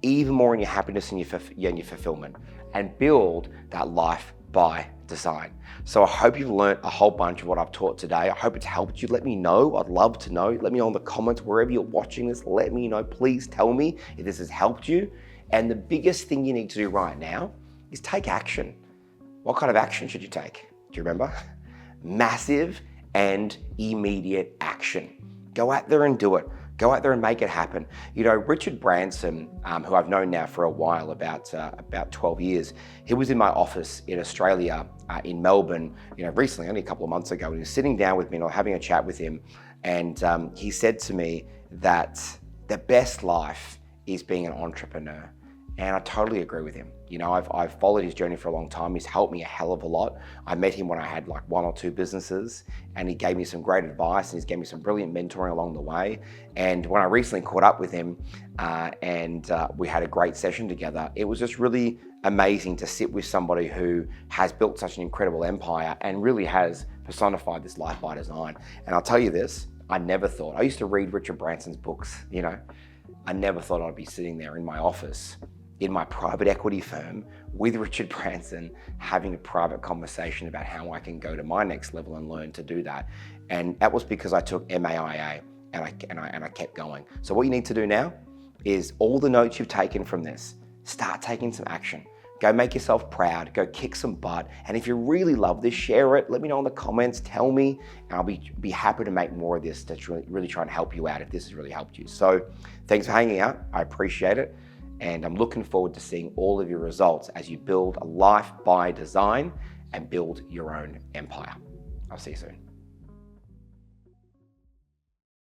even more on your happiness and your fulfillment, and build that life by design. So I hope you've learned a whole bunch of what I've taught today. I hope it's helped you. Let me know. I'd love to know. Let me know in the comments, wherever you're watching this, let me know. Please tell me if this has helped you. And the biggest thing you need to do right now is take action. What kind of action should you take? Do you remember? Massive and immediate action. Go out there and do it. Go out there and make it happen. You know, Richard Branson, who I've known now for a while, about 12 years, he was in my office in Australia, in Melbourne, you know, recently, only a couple of months ago, and he was sitting down with me and I was having a chat with him. And he said to me that the best life is being an entrepreneur. And I totally agree with him. You know, I've followed his journey for a long time. He's helped me a hell of a lot. I met him when I had like 1 or 2 businesses, and he gave me some great advice and he's gave me some brilliant mentoring along the way. And when I recently caught up with him and we had a great session together, it was just really amazing to sit with somebody who has built such an incredible empire and really has personified this life by design. And I'll tell you this, I never thought, I used to read Richard Branson's books, you know, I never thought I'd be sitting there in my office in my private equity firm with Richard Branson, having a private conversation about how I can go to my next level and learn to do that. And that was because I took MAIA and I kept going. So what you need to do now is all the notes you've taken from this, start taking some action. Go make yourself proud, go kick some butt. And if you really love this, share it. Let me know in the comments, tell me, and I'll be happy to make more of this that's really trying to help you out if this has really helped you. So thanks for hanging out, I appreciate it. And I'm looking forward to seeing all of your results as you build a life by design and build your own empire. I'll see you soon.